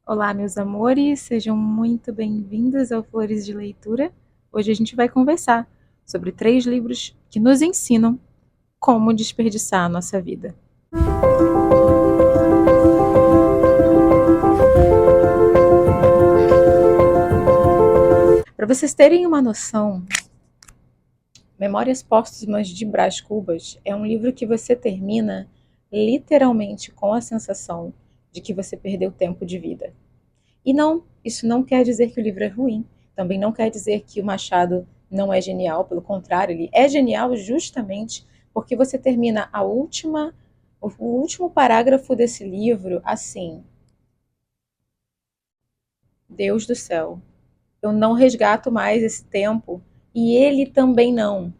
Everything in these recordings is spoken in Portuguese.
Olá, meus amores, sejam muito bem-vindos ao Flores de Leitura. Hoje a gente vai conversar sobre 3 livros que nos ensinam como desperdiçar a nossa vida. Para vocês terem uma noção, Memórias Póstumas de Brás Cubas é um livro que você termina literalmente com a sensação de que você perdeu tempo de vida. E não, isso não quer dizer que o livro é ruim, também não quer dizer que o Machado não é genial, pelo contrário, ele é genial justamente porque você termina o último parágrafo desse livro assim: Deus do céu, eu não resgato mais esse tempo e ele também não,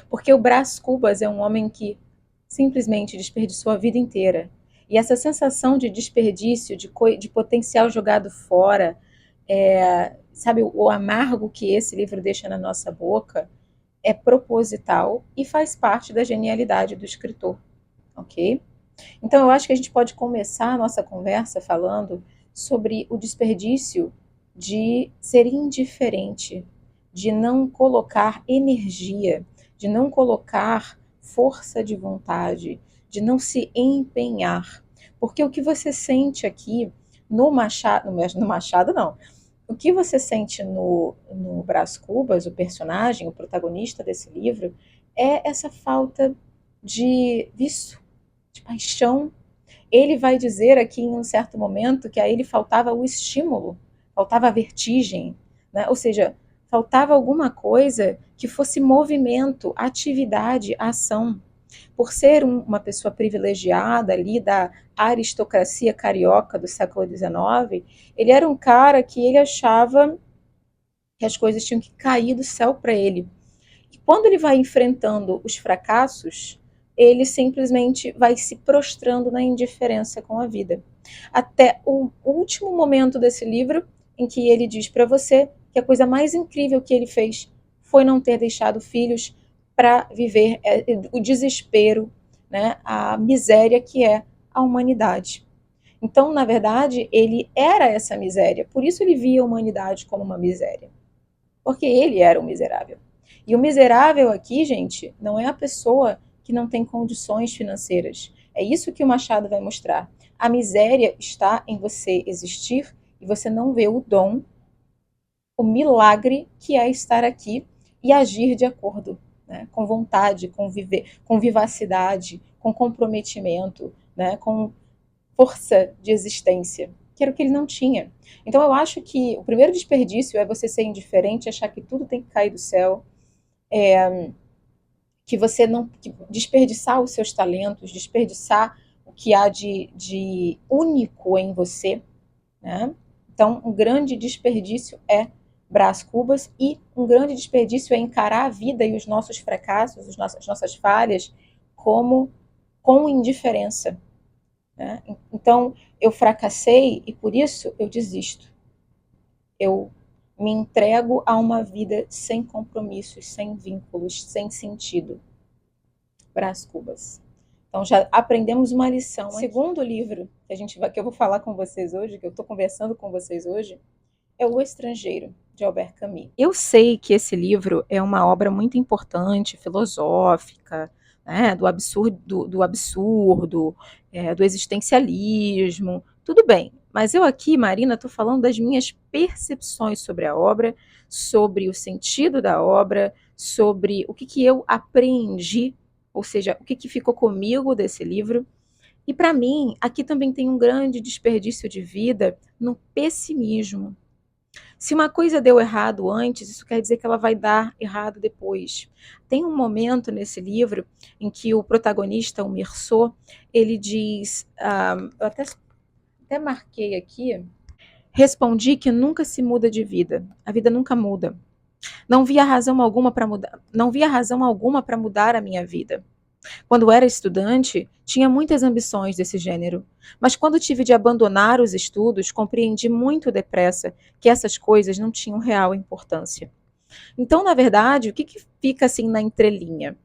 porque o Brás Cubas é um homem que simplesmente desperdiçou a vida inteira. E essa sensação de desperdício, de potencial jogado fora, sabe, o amargo que esse livro deixa na nossa boca é proposital e faz parte da genialidade do escritor, ok? Então eu acho que a gente pode começar a nossa conversa falando sobre o desperdício de ser indiferente, de não colocar energia, de não colocar força de vontade, de não se empenhar. Porque o que você sente aqui no Machado não, o que você sente no Brás Cubas, o personagem, o protagonista desse livro, é essa falta de viço, de paixão. Ele vai dizer aqui em um certo momento que a ele faltava o estímulo, faltava a vertigem, né? Ou seja, faltava alguma coisa que fosse movimento, atividade, ação. Por ser uma pessoa privilegiada ali da aristocracia carioca do século XIX, ele era um cara que ele achava que as coisas tinham que cair do céu para ele. E quando ele vai enfrentando os fracassos, ele simplesmente vai se prostrando na indiferença com a vida. Até o último momento desse livro, em que ele diz para você que a coisa mais incrível que ele fez foi não ter deixado filhos para viver o desespero, né, a miséria que é a humanidade. Então, na verdade, ele era essa miséria, por isso ele via a humanidade como uma miséria, porque ele era um miserável. E o miserável aqui, gente, não é a pessoa que não tem condições financeiras. É isso que o Machado vai mostrar. A miséria está em você existir e você não vê o dom, o milagre que é estar aqui e agir de acordo, né? Com vontade, com vivacidade, com comprometimento, né? Com força de existência, que era o que ele não tinha. Então eu acho que o primeiro desperdício é você ser indiferente, achar que tudo tem que cair do céu, que você não que desperdiçar os seus talentos, desperdiçar o que há de único em você, né? Então um grande desperdício é Brás Cubas e um grande desperdício é encarar a vida e os nossos fracassos, as nossas falhas como com indiferença, né? Então, eu fracassei e por isso eu desisto. Eu me entrego a uma vida sem compromissos, sem vínculos, sem sentido. Brás Cubas. Então, já aprendemos uma lição. O segundo livro que eu vou falar com vocês hoje, que eu estou conversando com vocês hoje, é O Estrangeiro, de Albert Camus. Eu sei que esse livro é uma obra muito importante, filosófica, né, do existencialismo, tudo bem. Mas eu aqui, Marina, estou falando das minhas percepções sobre a obra, sobre o sentido da obra, sobre o que eu aprendi, ou seja, o que ficou comigo desse livro. E para mim, aqui também tem um grande desperdício de vida no pessimismo. Se uma coisa deu errado antes, isso quer dizer que ela vai dar errado depois. Tem um momento nesse livro em que o protagonista, o Mirceau, ele diz, eu até marquei aqui, respondi que nunca se muda de vida. A vida nunca muda. Não via razão alguma para mudar, não via razão alguma para mudar a minha vida. Quando era estudante, tinha muitas ambições desse gênero, mas quando tive de abandonar os estudos, compreendi muito depressa que essas coisas não tinham real importância. Então, na verdade, o que fica assim na entrelinha?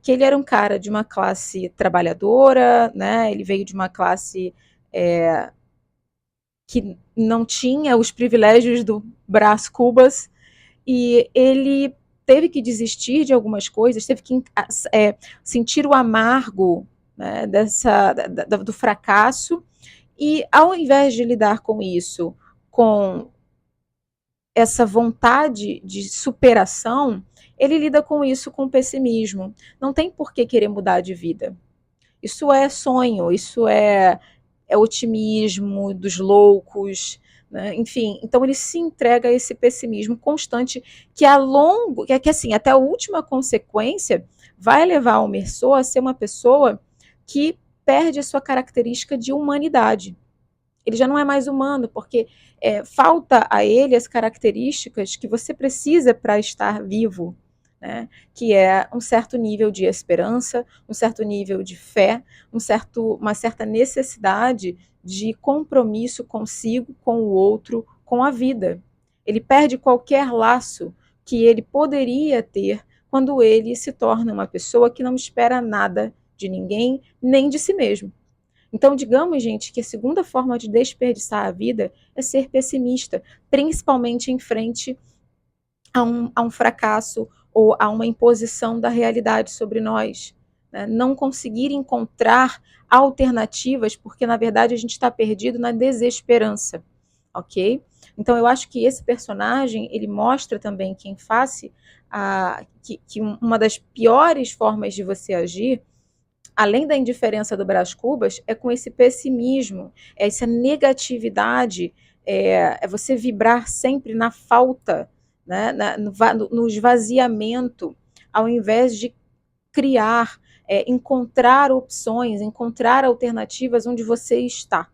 Que ele era um cara de uma classe trabalhadora, né? Ele veio de uma classe é, que não tinha os privilégios do Brás Cubas, e ele teve que desistir de algumas coisas, teve que sentir o amargo, né, do fracasso, e ao invés de lidar com isso, com essa vontade de superação, ele lida com isso com pessimismo. Não tem por que querer mudar de vida. Isso é sonho, isso é otimismo dos loucos, né? Enfim, então ele se entrega a esse pessimismo constante que a longo, que assim, até a última consequência vai levar o Meursault a ser uma pessoa que perde a sua característica de humanidade. Ele já não é mais humano, porque falta a ele as características que você precisa para estar vivo, né? Que é um certo nível de esperança, um certo nível de fé, uma certa necessidade de compromisso consigo, com o outro, com a vida. Ele perde qualquer laço que ele poderia ter quando ele se torna uma pessoa que não espera nada de ninguém, nem de si mesmo. Então, digamos, gente, que a segunda forma de desperdiçar a vida é ser pessimista, principalmente em frente a um fracasso ou a uma imposição da realidade sobre nós. Né? Não conseguir encontrar alternativas, porque, na verdade, a gente está perdido na desesperança, ok? Então, eu acho que esse personagem, ele mostra também que, em face que uma das piores formas de você agir, além da indiferença do Brás Cubas, é com esse pessimismo, é essa negatividade, é você vibrar sempre na falta, né, no esvaziamento, ao invés de criar, encontrar opções, encontrar alternativas onde você está.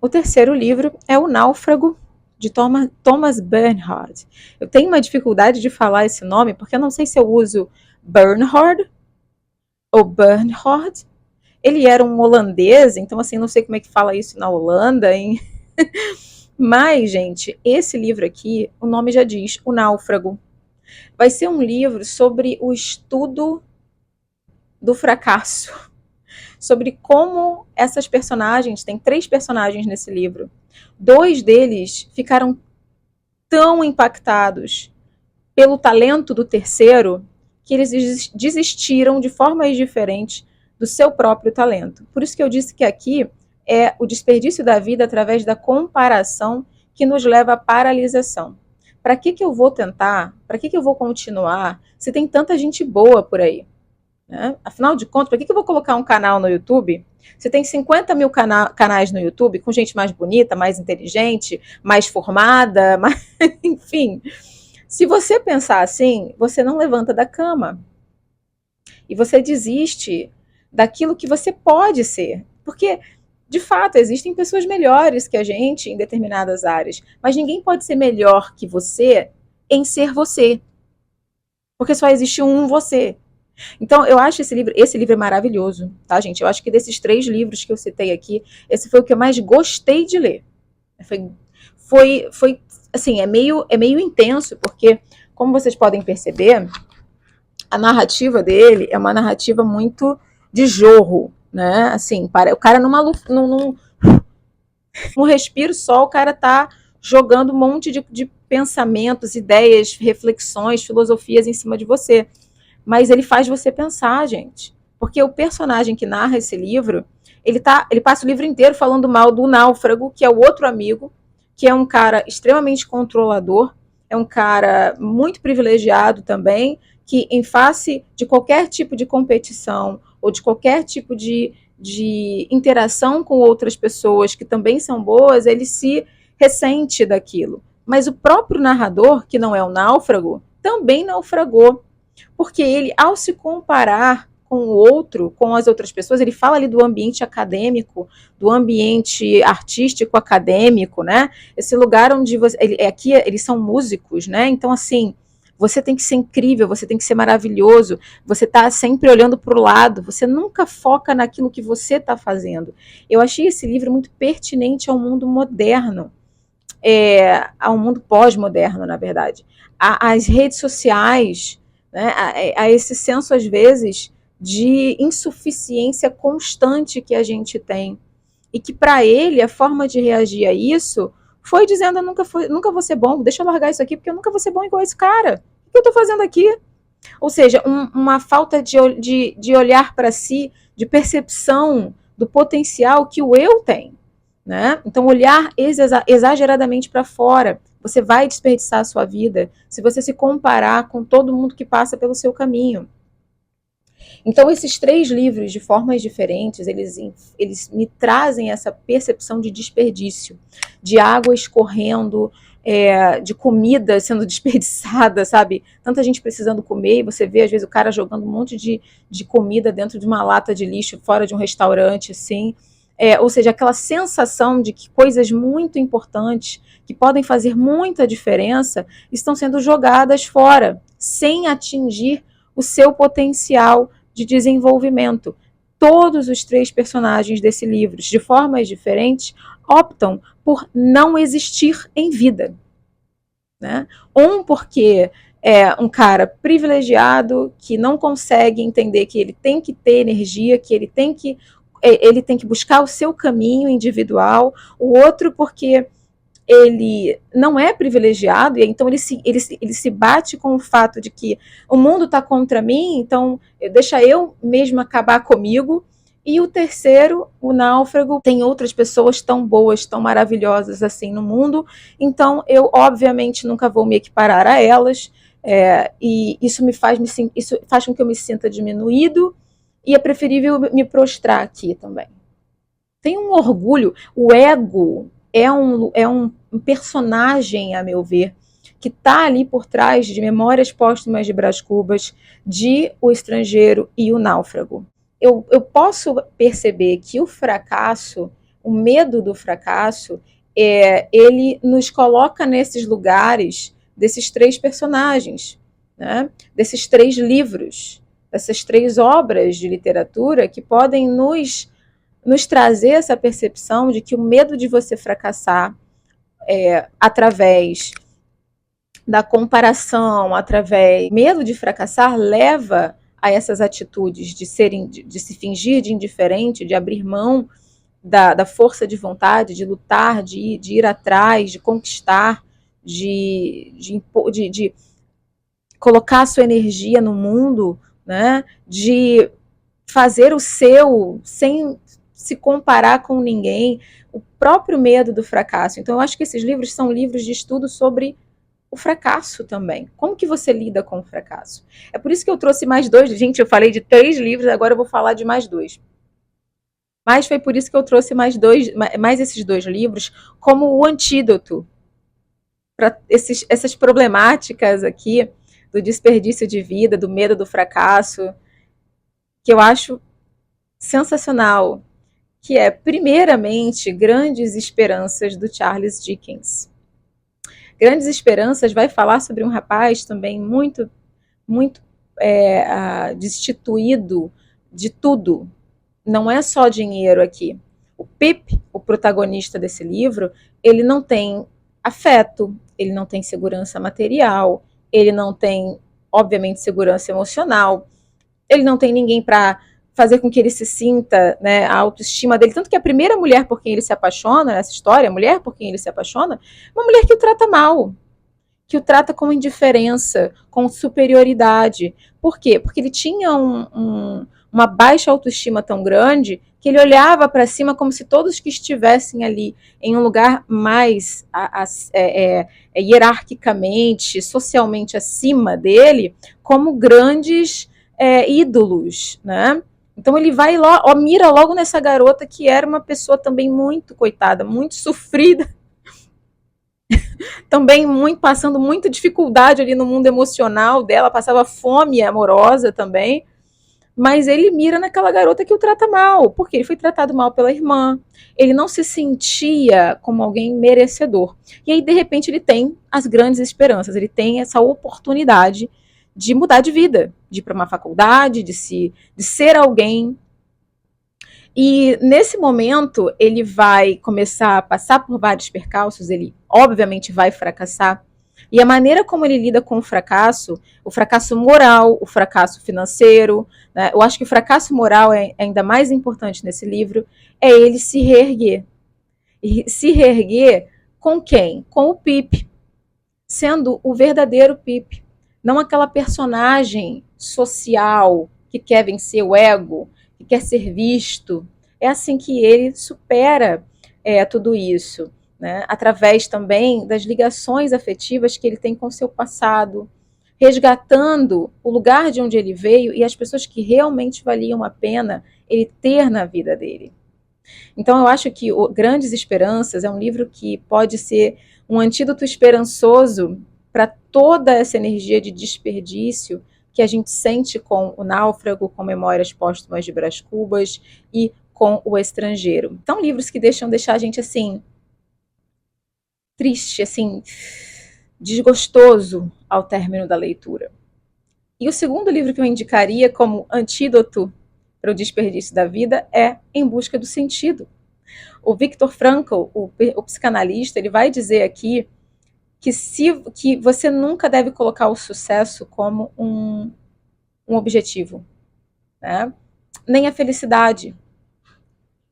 O terceiro livro é O Náufrago, de Thomas Bernhard. Eu tenho uma dificuldade de falar esse nome, porque eu não sei se eu uso Bernhard ou Bernhard. Ele era um holandês, então assim, não sei como é que fala isso na Holanda, hein? Mas, gente, esse livro aqui, o nome já diz, O Náufrago. Vai ser um livro sobre o estudo do fracasso, sobre como essas personagens, tem 3 personagens nesse livro, 2 deles ficaram tão impactados pelo talento do terceiro que eles desistiram de formas diferentes do seu próprio talento. Por isso que eu disse que aqui é o desperdício da vida através da comparação que nos leva à paralisação. Para que eu vou tentar? Para que eu vou continuar? Se tem tanta gente boa por aí. Né? Afinal de contas, para que eu vou colocar um canal no YouTube? Você tem 50 mil canais no YouTube com gente mais bonita, mais inteligente, mais formada, enfim. Se você pensar assim, você não levanta da cama. E você desiste daquilo que você pode ser. Porque, de fato, existem pessoas melhores que a gente em determinadas áreas. Mas ninguém pode ser melhor que você em ser você. Porque só existe um você. Então, eu acho esse livro é maravilhoso, tá, gente? Eu acho que desses 3 livros que eu citei aqui, esse foi o que eu mais gostei de ler. Foi assim, é meio intenso, porque, como vocês podem perceber, a narrativa dele é uma narrativa muito de jorro, né? Assim, o cara num respiro só, o cara tá jogando um monte de pensamentos, ideias, reflexões, filosofias em cima de você. Mas ele faz você pensar, gente. Porque o personagem que narra esse livro, ele passa o livro inteiro falando mal do náufrago, que é o outro amigo, que é um cara extremamente controlador, é um cara muito privilegiado também, que em face de qualquer tipo de competição ou de qualquer tipo de interação com outras pessoas que também são boas, ele se ressente daquilo. Mas o próprio narrador, que não é o náufrago, também naufragou. Porque ele, ao se comparar com o outro, com as outras pessoas, ele fala ali do ambiente acadêmico, do ambiente artístico acadêmico, né? Esse lugar onde você, aqui eles são músicos, né? Então, assim, você tem que ser incrível, você tem que ser maravilhoso, você está sempre olhando para o lado, você nunca foca naquilo que você está fazendo. Eu achei esse livro muito pertinente ao mundo moderno, ao mundo pós-moderno, na verdade. As redes sociais, né, a esse senso, às vezes, de insuficiência constante que a gente tem. e que para ele a forma de reagir a isso foi dizendo: nunca vou ser bom, deixa eu largar isso aqui porque eu nunca vou ser bom igual esse cara. O que eu estou fazendo aqui? Ou seja, uma falta de olhar para si, de percepção do potencial que o eu tem. Né? Então, olhar exageradamente para fora, você vai desperdiçar a sua vida se você se comparar com todo mundo que passa pelo seu caminho. Então, esses 3 livros, de formas diferentes, eles me trazem essa percepção de desperdício, de água escorrendo, de comida sendo desperdiçada, sabe? Tanta gente precisando comer, e você vê, às vezes, o cara jogando um monte de comida dentro de uma lata de lixo, fora de um restaurante, assim. Ou seja, aquela sensação de que coisas muito importantes, que podem fazer muita diferença, estão sendo jogadas fora, sem atingir o seu potencial de desenvolvimento. Todos os 3 personagens desse livro, de formas diferentes, optam por não existir em vida. Né? Porque é um cara privilegiado que não consegue entender que ele tem que ter energia, que ele tem que buscar o seu caminho individual. O outro porque ele não é privilegiado, e então ele se bate com o fato de que o mundo está contra mim, então deixa eu mesmo acabar comigo. E o terceiro, o náufrago, tem outras pessoas tão boas, tão maravilhosas assim no mundo, então eu obviamente nunca vou me equiparar a elas, e isso faz com que eu me sinta diminuído, e é preferível me prostrar aqui também. Tem um orgulho, o ego é um personagem, a meu ver, que está ali por trás de Memórias Póstumas de Brás Cubas, de O Estrangeiro e O Náufrago. Eu posso perceber que o fracasso, o medo do fracasso, ele nos coloca nesses lugares desses 3 personagens, né? Desses 3 livros, dessas 3 obras de literatura que podem nos trazer essa percepção de que o medo de você fracassar através da comparação, através medo de fracassar, leva a essas atitudes de se fingir de indiferente, de abrir mão da força de vontade, de lutar, de ir atrás, de conquistar, de colocar a sua energia no mundo, né? De fazer o seu sem se comparar com ninguém, o próprio medo do fracasso. Então, eu acho que esses livros são livros de estudo sobre o fracasso também. Como que você lida com o fracasso? É por isso que eu trouxe mais 2. Gente, eu falei de 3 livros, agora eu vou falar de mais 2. Mas foi por isso que eu trouxe mais esses 2 livros como o antídoto para essas problemáticas aqui do desperdício de vida, do medo do fracasso, que eu acho sensacional, que é, primeiramente, Grandes Esperanças, do Charles Dickens. Grandes Esperanças vai falar sobre um rapaz também muito destituído de tudo. Não é só dinheiro aqui. O Pip, o protagonista desse livro, ele não tem afeto, ele não tem segurança material, ele não tem, obviamente, segurança emocional, ele não tem ninguém para fazer com que ele se sinta, né, a autoestima dele. Tanto que a primeira mulher por quem ele se apaixona nessa história, a mulher por quem ele se apaixona, é uma mulher que o trata mal, que o trata com indiferença, com superioridade. Por quê? Porque ele tinha uma baixa autoestima tão grande que ele olhava para cima como se todos que estivessem ali em um lugar mais hierarquicamente, socialmente acima dele, como grandes ídolos, né? Então ele vai lá, mira logo nessa garota que era uma pessoa também muito coitada, muito sofrida, também passando muita dificuldade ali no mundo emocional dela, passava fome amorosa também, mas ele mira naquela garota que o trata mal, porque ele foi tratado mal pela irmã, ele não se sentia como alguém merecedor. E aí, de repente, ele tem as grandes esperanças, ele tem essa oportunidade de mudar de vida, de ir para uma faculdade, de ser alguém. E nesse momento ele vai começar a passar por vários percalços, ele obviamente vai fracassar, E a maneira como ele lida com o fracasso moral, o fracasso financeiro, né? Eu acho que o fracasso moral é ainda mais importante nesse livro, é ele se reerguer. E se reerguer com quem? Com o Pip, sendo o verdadeiro Pip, não aquela personagem social que quer vencer o ego, que quer ser visto. É assim que ele supera tudo isso, né? Através também das ligações afetivas que ele tem com seu passado, resgatando o lugar de onde ele veio e as pessoas que realmente valiam a pena ele ter na vida dele. Então, eu acho que Grandes Esperanças é um livro que pode ser um antídoto esperançoso para toda essa energia de desperdício que a gente sente com O Náufrago, com Memórias Póstumas de Brás Cubas e com O Estrangeiro. São livros que deixar a gente assim triste, assim desgostoso ao término da leitura. E o segundo livro que eu indicaria como antídoto para o desperdício da vida é Em Busca do Sentido. O Viktor Frankl, o psicanalista, ele vai dizer aqui que você nunca deve colocar o sucesso como um objetivo, né? Nem a felicidade.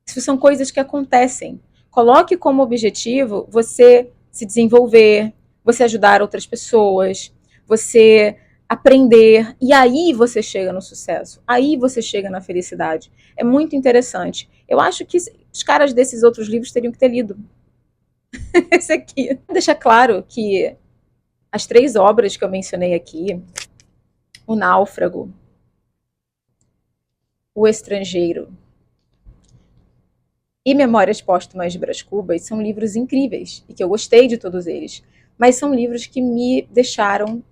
Isso são coisas que acontecem. Coloque como objetivo você se desenvolver, você ajudar outras pessoas, você aprender, e aí você chega no sucesso, aí você chega na felicidade. É muito interessante. Eu acho que os caras desses outros livros teriam que ter lido esse aqui. Deixa claro que as 3 obras que eu mencionei aqui, O Náufrago, O Estrangeiro e Memórias Póstumas de Brás Cubas, são livros incríveis e que eu gostei de todos eles, mas são livros que me deixaram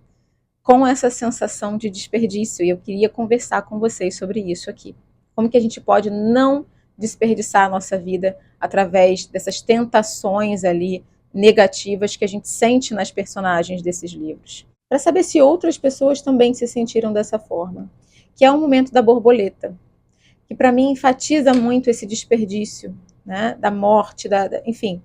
com essa sensação de desperdício, e eu queria conversar com vocês sobre isso aqui. Como que a gente pode não desperdiçar a nossa vida através dessas tentações ali negativas que a gente sente nas personagens desses livros. Para saber se outras pessoas também se sentiram dessa forma, que é o momento da borboleta, que para mim enfatiza muito esse desperdício, né, da morte, enfim.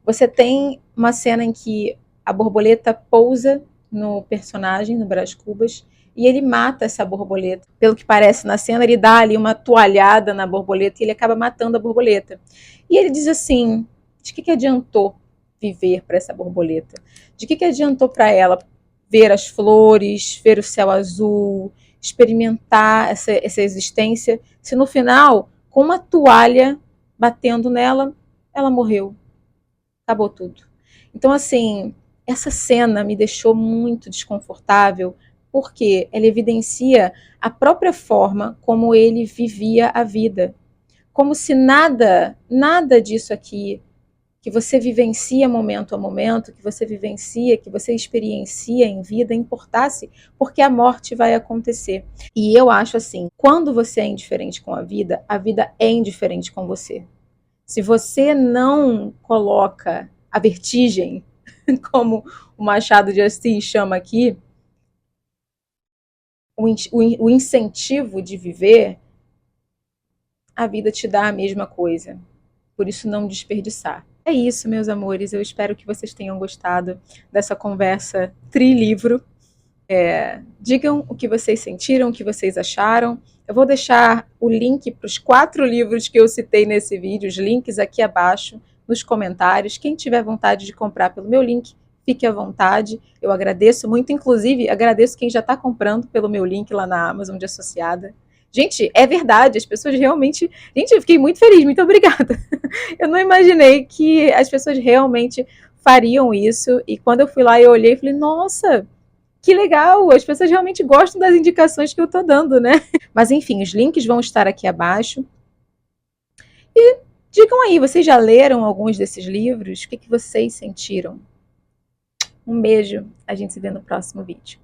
Você tem uma cena em que a borboleta pousa no personagem, no Brás Cubas, e ele mata essa borboleta. Pelo que parece na cena, ele dá ali uma toalhada na borboleta e ele acaba matando a borboleta. E ele diz assim, de que adiantou viver para essa borboleta? De que adiantou para ela ver as flores, ver o céu azul, experimentar essa existência, se no final, com uma toalha batendo nela, ela morreu. Acabou tudo. Então, assim, essa cena me deixou muito desconfortável, porque ela evidencia a própria forma como ele vivia a vida. Como se nada disso aqui que você vivencia momento a momento, que você vivencia, que você experiencia em vida, importasse, porque a morte vai acontecer. E eu acho assim, quando você é indiferente com a vida é indiferente com você. Se você não coloca a vertigem, como o Machado de Assis chama aqui, o incentivo de viver, a vida te dá a mesma coisa. Por isso, não desperdiçar. É isso, meus amores. Eu espero que vocês tenham gostado dessa conversa trilivro. Digam o que vocês sentiram, o que vocês acharam. Eu vou deixar o link para os 4 livros que eu citei nesse vídeo, os links aqui abaixo, nos comentários. Quem tiver vontade de comprar pelo meu link, fique à vontade. Eu agradeço muito, inclusive, agradeço quem já está comprando pelo meu link lá na Amazon de associada. Gente, é verdade, as pessoas realmente... Gente, eu fiquei muito feliz, muito obrigada. Eu não imaginei que as pessoas realmente fariam isso, e quando eu fui lá e olhei, falei, nossa, que legal, as pessoas realmente gostam das indicações que eu estou dando, né? Mas enfim, os links vão estar aqui abaixo. E digam aí, vocês já leram alguns desses livros? O que vocês sentiram? Um beijo, a gente se vê no próximo vídeo.